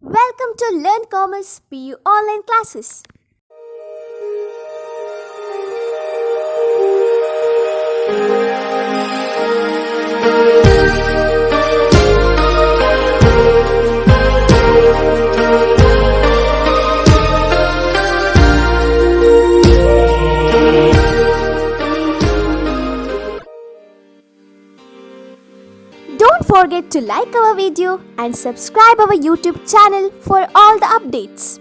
Welcome to Learn Commerce PU online classes. Don't forget to like our video and subscribe our YouTube channel for all the updates.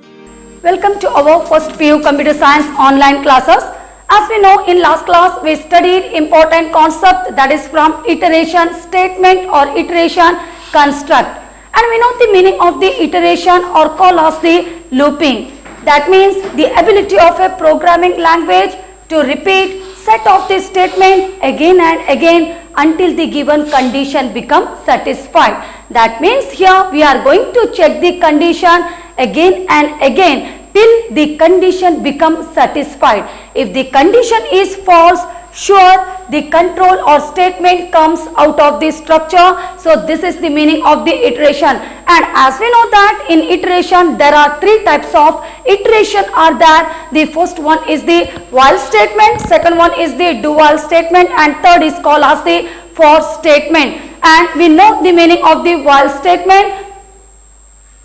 Welcome to our first PU Computer Science online classes. As we know, in last class we studied important concept, that is from iteration statement or iteration construct, and we know the meaning of the iteration or call as the looping. That means the ability of a programming language to repeat set of the statement again and again until the given condition becomes satisfied. That means here we are going to check the condition again and again till the condition becomes satisfied. If the condition is false, sure the control or statement comes out of the structure. So this is the meaning of the iteration. And as we know that in iteration there are three types of iteration are there. The first one is the while statement, second one is the do while statement, and third is called as the for statement. And we know the meaning of the while statement.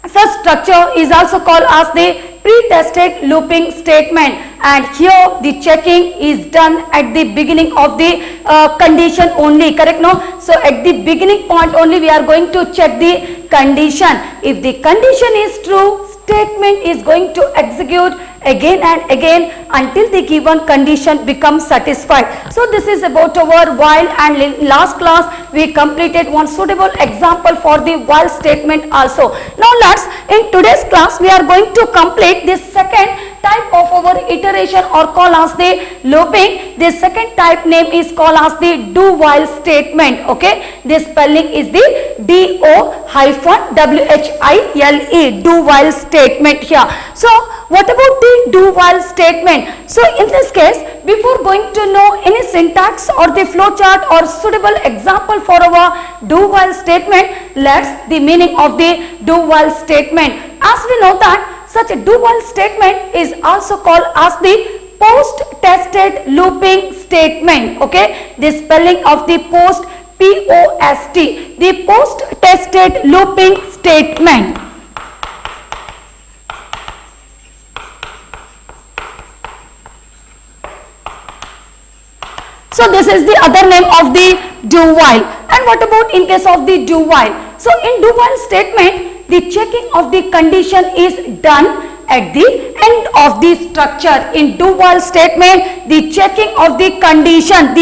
Such structure is also called as the pre-tested looping statement, and here the checking is done at the beginning of the condition only, correct? No, so at the beginning point only we are going to check the condition. If the condition is true, statement is going to execute again and again until the given condition becomes satisfied. So this is about our while, and in last class we completed one suitable example for the while statement also. Now let's, in today's class we are going to complete this second type of our iteration or call as the looping. This second type name is called as the do while statement. Okay, this spelling is the do-while, do while statement here. So what about the do while statement? So in this case, before going to know any syntax or the flowchart or suitable example for our do while statement, let's the meaning of the do while statement. As we know that such a do while statement is also called as the post tested looping statement. Okay, the spelling of the post, P-O-S-T, the post tested looping statement. So this is the other name of the do while. And what about in case of the do while? So in do while statement, the checking of the condition is done at the end of the structure. In do while statement, the checking of the condition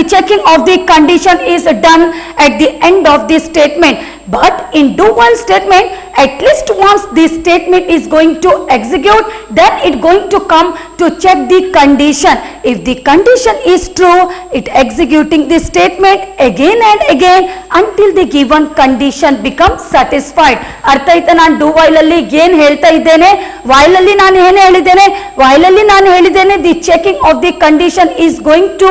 is done at the end of the statement. But in do while statement, at least once the statement is going to execute, then it going to come to check the condition. If the condition is true, it executing the statement again and again until the given condition becomes satisfied. ಅರ್ಥ ಆಯ್ತಾ? ನಾನು do while ಅಲ್ಲಿ ಏನು ಹೇಳ್ತಾ ಇದ್ದೇನೆ, while ಅಲ್ಲಿ ನಾನು ಏನು ಹೇಳಿದ್ದೇನೆ, while ಅಲ್ಲಿ ನಾನು ಹೇಳಿದ್ದೇನೆ the checking of the condition is going to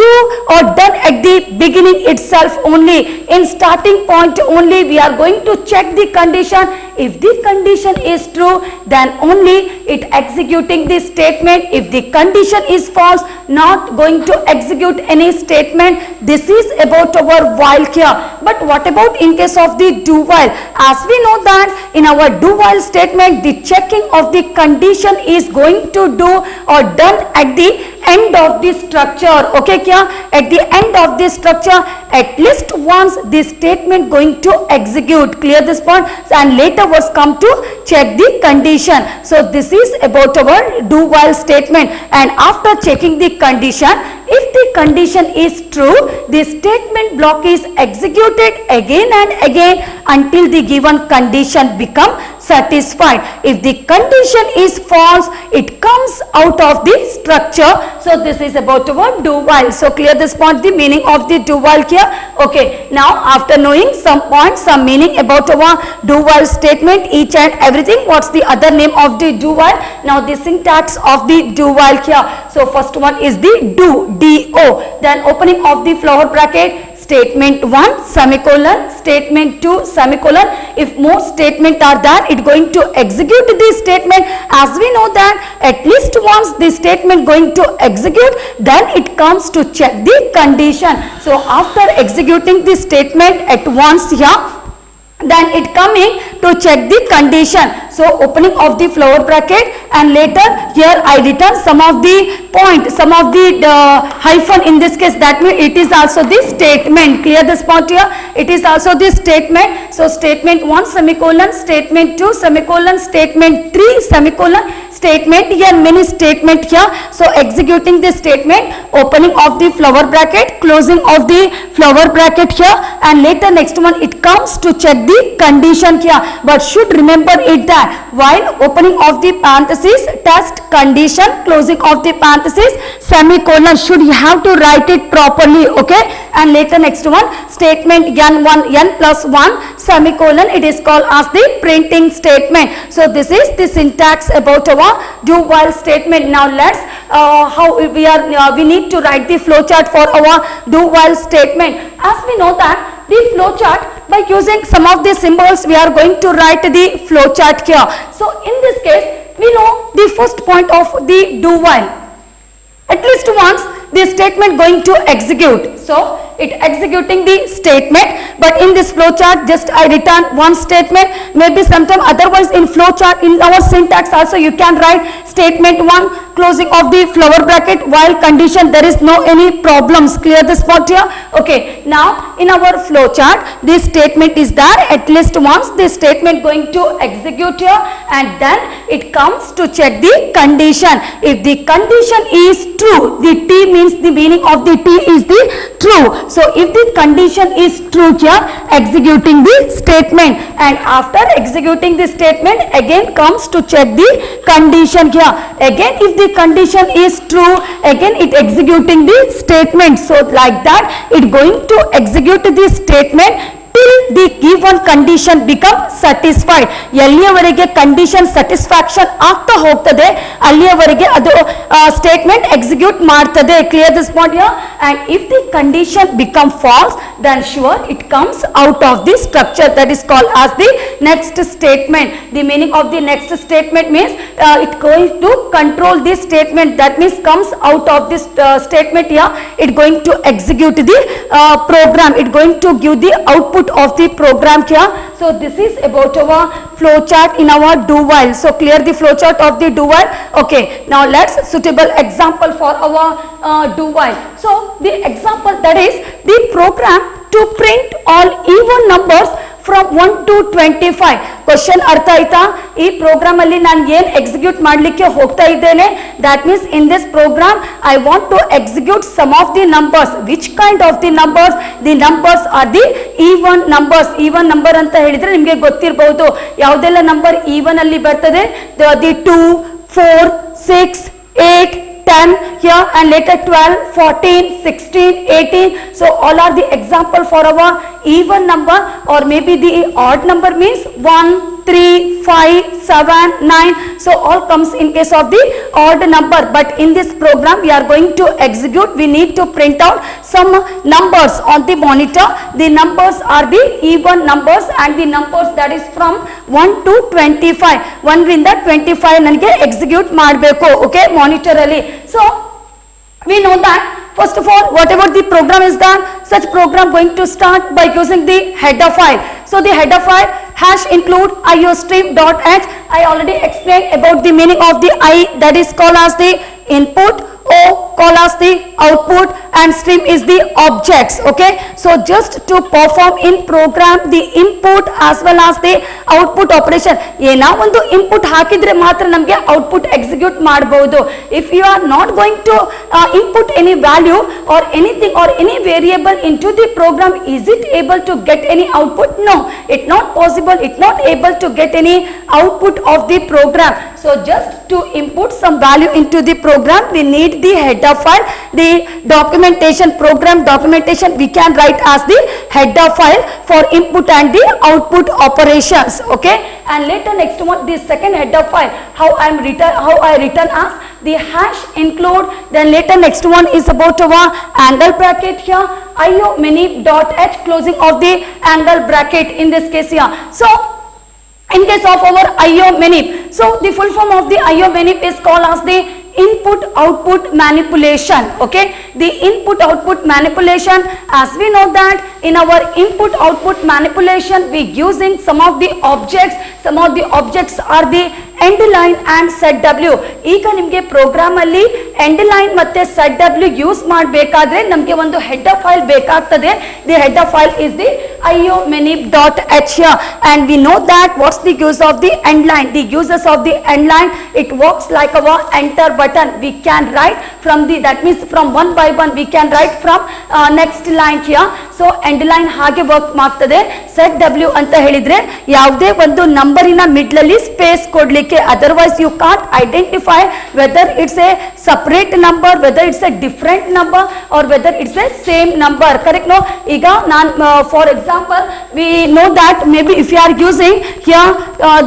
do or done at the beginning itself only. In starting point only we are going to check the condition. If the condition is true, then only it executing the statement. If the condition is false, not going to execute any statement. This is about our while here. But what about in case of the do while? As we know that in our do while statement, the checking of the condition is going to do or done at the end of the structure. Okay, kya? At the end of the structure, at least once this statement going to execute. Clear this point? And later was come to check the condition. So this is about our do while statement. And after checking the condition, if the condition is true, the statement block is executed again and again until the given condition become satisfied. If the condition is false, it comes out of the structure. So this is about our do while. So clear this point, the meaning of the do while here. Okay, now after knowing some points, some meaning about our do while statement, each and everything, what's the other name of the do while? Now the syntax of the do while here. So first one is the do, D-O, then opening of the flower bracket, statement 1 semicolon, statement 2 semicolon. If more statement are there, it going to execute this statement. As we know that at least once the statement going to execute, then it comes to check the condition. So after executing the statement at once here, then it coming to check the condition. So opening of the flower bracket, and later here I return some of the point, some of the hyphen in this case, that means it is also the statement. Clear this point here? It is also the statement. So statement 1 semicolon, statement 2 semicolon, statement 3 semicolon, statement here, many statement here. So executing the statement, opening of the flower bracket, closing of the flower bracket here, and later next one it comes to check the condition here. But should remember it that while opening of the parenthesis, test condition, closing of the parenthesis, semicolon, should you have to write it properly, okay? And later next one, statement n1, n plus 1 semicolon, it is called as the printing statement. So this is the syntax about our do while statement. Now let's how we need to write the flowchart for our do while statement. As we know that the flowchart, by using some of the symbols, we are going to write the flowchart here. So in this case, we know the first point of the do while. At least once the statement going to execute. So it executing the statement, but in this flowchart just I return one statement. Maybe sometime otherwise in flowchart, in our syntax also you can write statement 1, closing of the flower bracket, while condition, there is no any problems. Clear this part here? Okay, now in our flowchart this statement is there. At least once this statement going to execute here, and then it comes to check the condition. If the condition is true, the T means the meaning of the T is the true. So if the condition is true here, executing the statement, and after executing the statement again comes to check the condition here. Again if the condition is true, again it executing the statement. So like that it going to execute the statement till the given condition become satisfied. ಎಲ್ಲಿಯವರೆಗೆ condition satisfaction ಆಗ್ತಾ ಹೋಗ್ತದೆ ಅಲ್ಲಿಯವರೆಗೆ ಅದು statement execute ಮಾಡ್ತದೆ. Clear this point here? and if the condition become false, then sure it comes out of the structure, that is called as the next statement. The meaning of the next statement means it going to control this statement, that means comes out of this statement here. It going to execute the program, it going to give the output of the program here. So this is about our flow chart in our do while. So clear the flow chart of the do while. Okay, now let's suitable example for our do while. So the example, that is the program to print all even numbers from 1 to 25. Question ಅರ್ಥ ಆಯ್ತಾ? ಈ program ಅಲ್ಲಿ ನಾನು ಏನ್ execute ಮಾಡ್ಲಿಕ್ಕೆ ಹೋಗ್ತಾ ಇದ್ದೇನೆ, that means in this program I want to execute some of the numbers. Which kind of the numbers? The numbers are the even numbers. Even number ಅಂತ ಹೇಳಿದ್ರೆ ನಿಮಗೆ ಗೊತ್ತಿರಬಹುದು ಯಾವುದೆಲ್ಲ ನಂಬರ್ ಈವನ್ ಅಲ್ಲಿ ಬರ್ತದೆ. The 2, 4, 6, 8, 10 here, and later 12, 14, 16, 18. So all are the example for our even number, or maybe the odd number means 1, 3, 5, 7, 9. So all comes in case of the odd number. But in this program we are going to execute, we need to print out some numbers on the monitor. The numbers are the even numbers, and the numbers that is from 1 to 25. 1 ರಿಂದ 25 ನನಗೆ execute ಮಾಡಬೇಕು. Okay, monitor ಅಲ್ಲಿ. So we know that first of all, whatever the program is done, such program going to start by using the header file. So the header file hash include iostream.h. I already explained about the meaning of the I, that is called as the input, O called as the output, and stream is the objects. Okay, so just to perform in program the input as well as the output operation, ಏನೋ ಒಂದು input ಹಾಕಿದ್ರೆ ಮಾತ್ರ ನಮಗೆ output execute ಮಾಡಬಹುದು. If you are not going to input any value or anything or any variable into the program, is it able to get any output? No, it not possible, it not able to get any output of the program. So just to input some value into the program, we need the header file. The documentation, program documentation, we can write as the header file for input and the output operations. Okay, and later next one, the second header file, how I return as the hash include, then later next one is about our angle bracket here, io many dot h closing of the angle bracket in this case here. So in case of our IO manip, so the full form of the IO manip is called as the input output manipulation. Okay, the input output manipulation, as we know that in our input output manipulation we using some of the objects are the end line and set w. ಈಗ ನಿಮಗೆ program ಅಲ್ಲಿ end line ಮತ್ತೆ set w use ಮಾಡಬೇಕಾದ್ರೆ ನಮಗೆ ಒಂದು header file ಬೇಕಾಗ್ತದೆ. the header file is the iomanip.h here, and we know that what's the use of the end line. The uses of the end line, it works like our enter button. We can write from the, that means from one by one we can write from next line here. So end line ಹಾಗೆ work ಮಾಡ್ತದೆ. set w ಅಂತ ಹೇಳಿದ್ರೆ ಯಾವುದೇ ಒಂದು ನಂಬರಿನ middle ಅಲ್ಲಿ space ಕೊಡ್ಲಿಕ್ಕೆ, otherwise you can't identify whether it's a separate number, whether it's a different number or whether it's a same number. Correct? No, ಈಗ ನಾನು for example we know that maybe if you are using here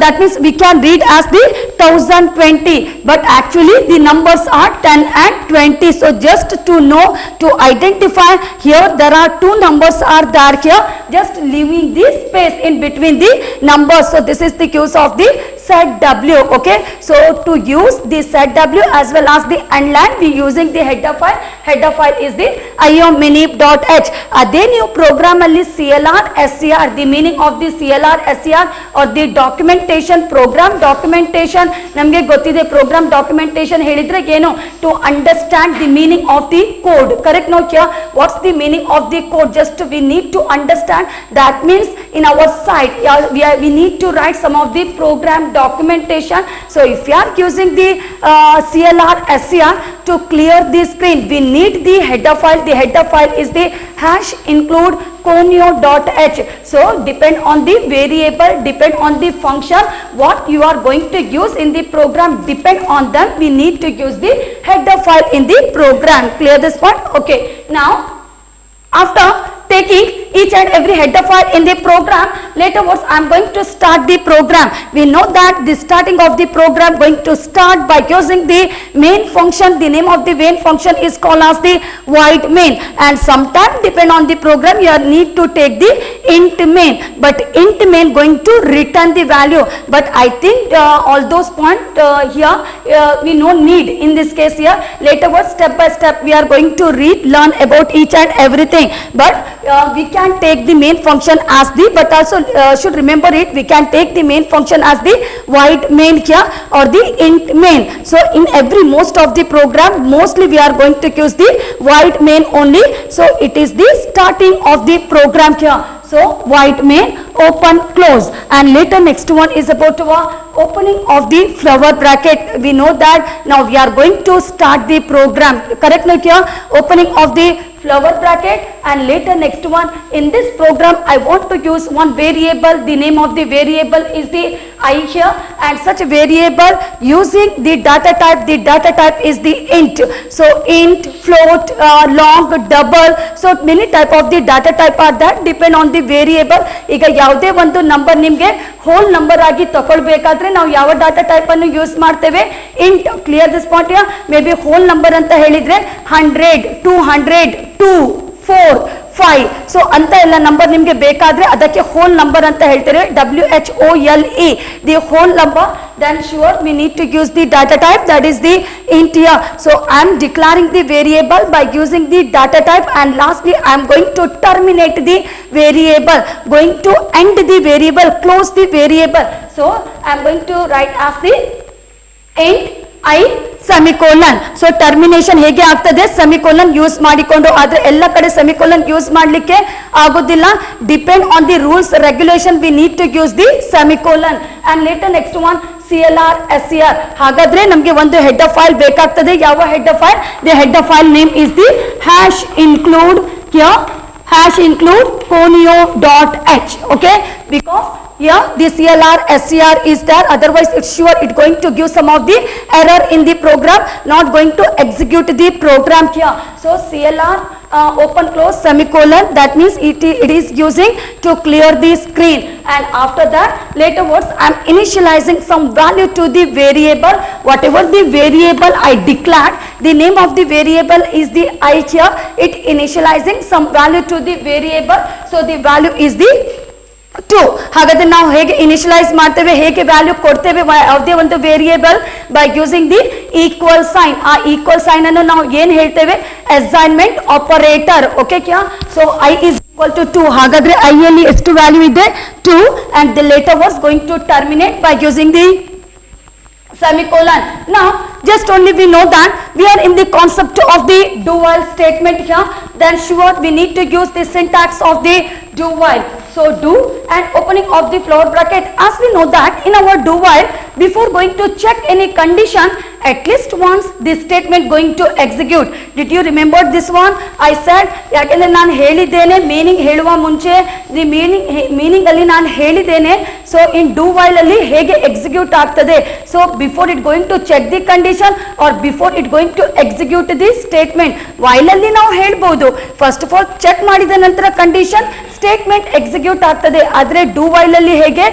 that means we can read as the 1020, but actually the numbers are 10 and 20. So just to know, to identify, here there are two numbers are there here, just leaving the space in between the numbers. So this is the use of the set w. Okay, so to use the set w as well as the end line we using the header file. Header file is the iomanip.h. ಅದೇ ನೀವು program ಅಲ್ಲಿ CLR SCR, the meaning of the CLR SCR or the documentation, program documentation ನಮಗೆ ಗೊತ್ತಿದೆ. Program documentation ಹೇಳಿದ್ರೆ ಏನು, to understand the meaning of the code. Correct? No, here what's the meaning of the code, just we need to understand. That means in our side we need to write some of the program documentation. So if you are using the CLR SCR to clear the screen, we need the header file. The header file is the hash include conio.h. So depend on the variable, depend on the function what you are going to use in the program, depend on them we need to use the header file in the program. Clear this point? Okay, now after taking each and every header file in the program, later what I am going to start the program. We know that the starting of the program going to start by using the main function. The name of the main function is called as the void main, and sometime depend on the program you need to take the int main, but int main going to return the value. But I think all those point here we no need in this case here. Later what step by step we are going to learn about each and everything, but we can take the main function as the, but also should remember it, we can take the main function as the void main here or the int main. So in every most of the program mostly we are going to use the void main only. So it is the starting of the program here. So void main open close, and later next one is about our opening of the flower bracket. We know that now we are going to start the program. Correct? No, here opening of the flower bracket, and later next one in this program I want to use one variable. The name of the variable is the I here, and such a variable using the data type. The data type is the int. So int, float, long, double. So many type of the data type are that depend on the variable. ಈಗ ಯಾವುದೇ ಒಂದು number ನಿಮಗೆ whole number ಆಗಿ ತಗೊಳ್ಬೇಕಾದ್ರೆ ನಾವು ಯಾವ data type ಅನ್ನು use ಮಾಡ್ತೇವೆ, int. Clear this point? May be whole number ಅಂತ ಹೇಳಿದ್ರೆ 100, 200, 2, 4, 5 ಸೊ ಅಂತ ಎಲ್ಲ ನಂಬರ್ ನಿಮಗೆ ಬೇಕಾದ್ರೆ ಅದಕ್ಕೆ ಹೋಲ್ ನಂಬರ್ ಅಂತ ಹೇಳ್ತಾರೆ, WHOLE, the whole number. Then sure we need to use the data type, that is the int here. So I am declaring the variable by using the data type, and lastly I am going to terminate the variable, going to end the variable, close the variable. So I am going to write as the int I semicolon. So termination ಹೇಗೆ ಆಗ್ತದೆ, semicolon use ಮಾಡಿಕೊಂಡು. ಆದ್ರೆ ಎಲ್ಲ ಕಡೆ semicolon use ಮಾಡ್ಲಿಕ್ಕೆ ಆಗೋದಿಲ್ಲ. Depend on the rules regulation we need to use the semicolon. And later next one CLR SCR. ಹಾಗಾದ್ರೆ ನಮಗೆ ಒಂದು ಹೆಡರ್ ಫೈಲ್ ಬೇಕಾಗ್ತದೆ. ಯಾವ header file? The header file name is the hash include here, hash include conio.h. okay, because here the CLR SCR is there, otherwise it's sure it going to give some of the error in the program, not going to execute the program here. So CLR open close semicolon, that means it is using to clear the screen, and after that later words I am initializing some value to the variable, whatever the variable I declared, the name of the variable is the I here, it initializing some value to the variable, so the value is the 2. ಹಾಗಾದ್ರೆ ನಾವು ಹೇಗೆ initialise ಮಾಡ್ತೇವೆ, ಹೇಗೆ value ಕೊಡ್ತೇವೆ ಯಾವುದೇ ಒಂದು variable, by using the equal sign. ಆ equal sign ಅನ್ನು ನಾವು ಏನು ಹೇಳ್ತೇವೆ, ಅಸೈನ್ಮೆಂಟ್ ಆಪರೇಟರ್. ಓಕೆ ಕ್ಯಾ? So I is equal to 2. ಹಾಗಾದ್ರೆ I ಅಲ್ಲಿ ಎಷ್ಟು ವ್ಯಾಲ್ಯೂ ಇದೆ, 2, and the later was going to terminate by using the semicolon. Now just only we know that we are in the concept of the do while statement here, then sure we need to use the syntax of the do while. So do and opening of the flower bracket, as we know that in our do while, before going to check any condition, at least once this statement going to execute. Did you remember this one? I said ಯಾಕೆಂದ್ರೆ ನಾನು ಹೇಳಿದ್ದೇನೆ meaning ಹೇಳುವ ಮುಂಚೆ the meaning ಅಲ್ಲಿ ನಾನು ಹೇಳಿದ್ದೇನೆ. So in do while ಅಲ್ಲಿ ಹೇಗೆ ಎಕ್ಸಿಕ್ಯೂಟ್ ಆಗ್ತದೆ, so before it going to check the condition or before it going to execute the statement. While ಅಲ್ಲಿ ನಾವು ಹೇಳ್ಬಹುದು ಫಸ್ಟ್ ಆಫ್ ಆಲ್ ಚೆಕ್ ಮಾಡಿದ ನಂತರ ಕಂಡೀಷನ್ ಸ್ಟೇಟ್ಮೆಂಟ್ ಎಕ್ಸಿಕ್ಯೂಟ್ ಆಗ್ತದೆ. ಆದ್ರೆ ಡೂ ವೈಲ್ ಅಲ್ಲಿ ಹೇಗೆ,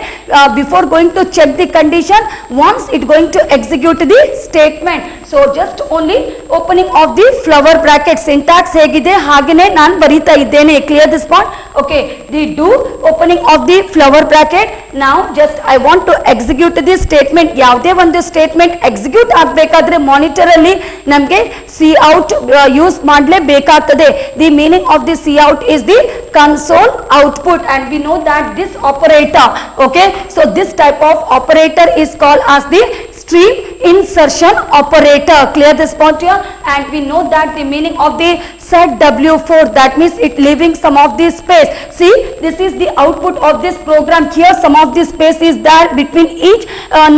before going to check the condition once it going to execute the statement. So just only opening of the flower bracket, syntax ಹೇಗಿದೆ ಹಾಗೇನೆ ನಾನು ಬರೀತಾ ಇದ್ದೇನೆ. Clear this point? Okay, the do opening of the flower bracket. Now just I want to execute this statement. ಯಾವುದೇ ಒಂದು statement execute ಆಗಬೇಕಾದ್ರೆ monitor ಅಲ್ಲಿ ನಮಗೆ ಸಿ ಔಟ್ ಯೂಸ್ ಮಾಡಲೇಬೇಕಾಗ್ತದೆ. The meaning of the C out is the console output, and we know that this operator, okay, so this type of operator is called as the stream insertion operator. Clear this point here? And we know that the meaning of the set W4, that means it leaving some of the space. See, this is the output of this program. Here some of the space is there between each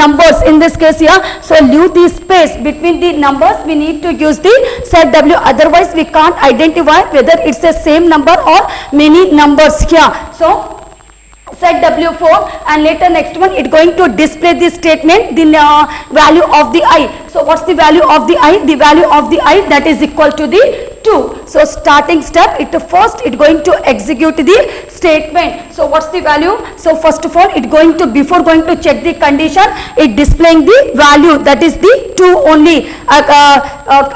numbers in this case here. So leave the space between the numbers, we need to use the set W, otherwise we can't identify whether it's the same number or many numbers here. So set W4, and later next one it going to display the statement, the value of the I. So what's the value of the I? The value of the I, that is equal to the 2. So starting step, it first it going to execute the statement. So what's the value? So first of all it going to, before going to check the condition, it displaying the value, that is the 2 only.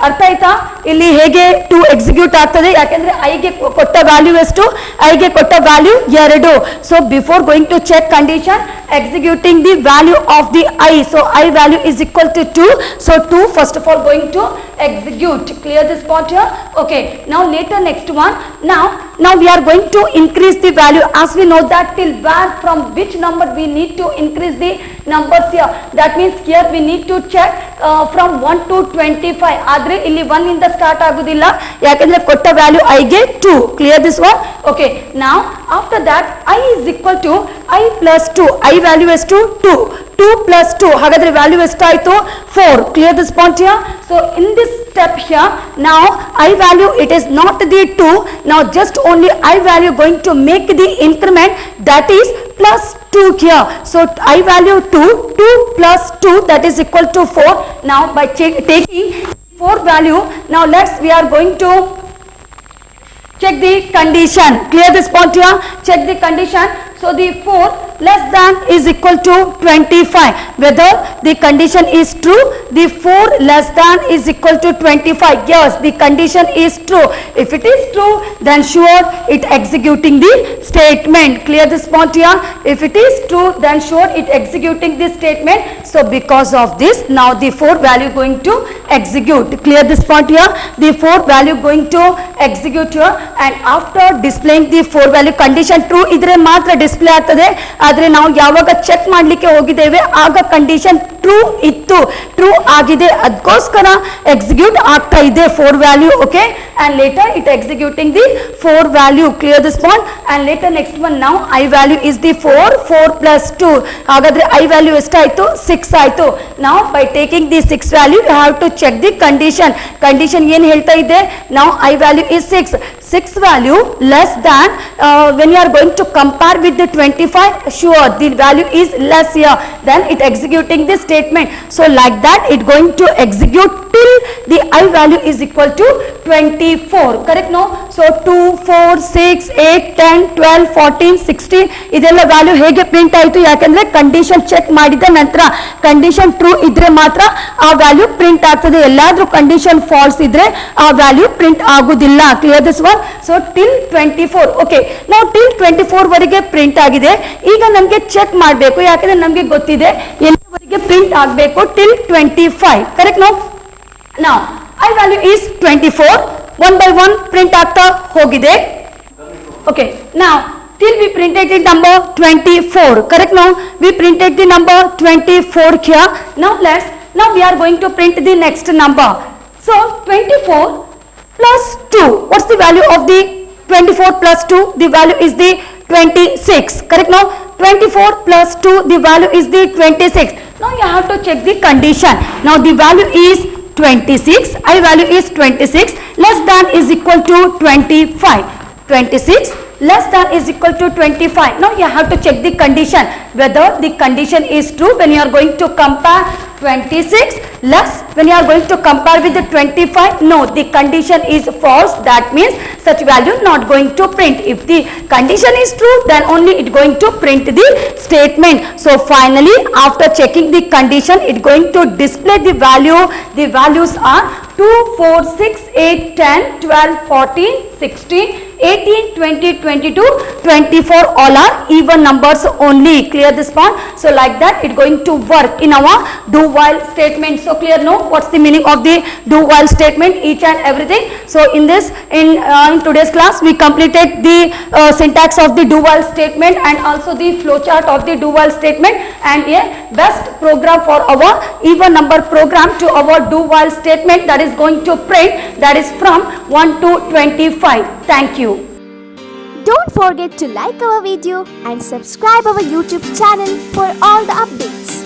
ಅರ್ಥ ಆಯ್ತಾ? ಇಲ್ಲಿ ಹೇಗೆ 2 execute ಆಗ್ತದೆ, ಯಾಕೆಂದ್ರೆ I ಗೆ ಕೊಟ್ಟ value ಎಷ್ಟು, I ಗೆ ಕೊಟ್ಟ value 2. So before going to check condition, executing the value of the I. So I value is equal to 2. So 2 first of all going to execute. Clear this point here? Okay. Now later next one. Now we are going to increase the value, as we know that till where, from which number we need to increase the numbers here. That means here we need to check from 1 to 25. ಆದ್ರೆ ಇಲ್ಲಿ 1 ಇಂದ start ಆಗುದಿಲ್ಲ, ಯಾಕಂದ್ರೆ ಕೊಟ್ಟ value I ಗೆ 2. Clear this one? Okay. Now after that I is equal to I plus 2. I value is 2. 2 plus 2. ಹಾಗಾದ್ರೆ value ಎಷ್ಟಾಯ್ತು? 4. Clear this point here? So in this step here, now I value it is not the 2. Now just only I value going to make the increment, that is plus 2 here. So I value 2 plus 2, that is equal to 4. Now by taking 4 value, now we are going to check the condition. Clear this point here? Check the condition. So the 4 less than is equal to 25. Whether the condition is true, the 4 less than is equal to 25. Yes, the condition is true. If it is true, then sure it executing the statement. Clear this point here? If it is true, then sure it executing this statement. So because of this, now the 4 value going to execute. Clear this point here? The 4 value going to execute here, and after displaying the 4 value, condition true idre matra display ಆಗ್ತದೆ. ಆದ್ರೆ ನಾವು ಯಾವಾಗ check ಮಾಡ್ಲಿಕ್ಕೆ ಹೋಗಿದ್ದೇವೆ ಆಗ condition true ಇತ್ತು, true ಆಗಿದೆ, ಅದಕ್ಕೋಸ್ಕರ ಎಕ್ಸಿಕ್ಯೂಟ್ ಆಗ್ತಾ ಇದೆ 4 value. Okay, and later it executing the 4 value. Clear this point? And later next one, now I value is the 4 plus 2. ಹಾಗಾದ್ರೆ I value ಎಷ್ಟಾಯ್ತು? 6 ಆಯ್ತು. Now by taking the 6 value, you have to check the condition. Condition ಏನು ಹೇಳ್ತಾ ಇದೆ? Now I value is 6. 6 value less than when you are going to compare with the 25, sure the value is less here, then it executing the statement. So like that it going to execute till the I value is equal to 24, correct no? So 2, 4, 6, 8, 10, 12, 14, 16 ಇದೆಲ್ಲ value ಹೇಗೆ print ಆಯಿತು? ಯಾಕಂದ್ರೆ condition check ಮಾಡಿದ ನಂತರ condition true ಇದ್ರೆ ಮಾತ್ರ ಆ value print ಆಗ್ತದೆ. ಎಲ್ಲಾದ್ರೂ ಕಂಡೀಷನ್ ಫಾಲ್ಸ್ ಇದ್ರೆ ಆ ವ್ಯಾಲ್ಯೂ ಪ್ರಿಂಟ್ ಆಗುದಿಲ್ಲ. Clear this one? So till 24. Okay, ನಾವು ಟಿಲ್ 24 ವರೆಗೆ ಪ್ರಿಂಟ್ ಆಗಿದೆ. ಈಗ ನಮಗೆ ಚೆಕ್ ಮಾಡಬೇಕು, ಯಾಕಂದ್ರೆ ನಮಗೆ ಗೊತ್ತಿದೆ ಎಲ್ಲಿವರೆಗೆ ಪ್ರಿಂಟ್ ಆಗಬೇಕು, till 25, correct no? Now I value is 24, one by one print ಆಗ್ತಾ ಹೋಗಿದೆ. Okay, now till we printed the number 24, correct now? We printed the number 24 here. Now we are going to print the next number. So 24 plus 2, what's the value of the 24 plus 2? The value is the 26, correct now? 24 plus 2, the value is the 26. Now you have to check the condition. Now the value is 26, I value is 26, less than is equal to 25. 26 less than is equal to 25. Now you have to check the condition, whether the condition is true when you are going to compare 26 less when you are going to compare with the 25. No, the condition is false. That means such value not going to print. If the condition is true, then only it going to print the statement. So finally, after checking the condition, it going to display the value. The values are 2, 4, 6, 8, 10, 12, 14, 16, 18, 20, 22, 24, all are even numbers only. Clear this part? So like that it going to work in our do while statement. So clear no? What's the meaning of the do while statement, each and everything? So in this in today's class we completed the syntax of the do while statement and also the flowchart of the do while statement, and a best program for our even number program to our do while statement, that is going to print, that is from 1 to 25. Thank you. Don't forget to like our video and subscribe our YouTube channel for all the updates.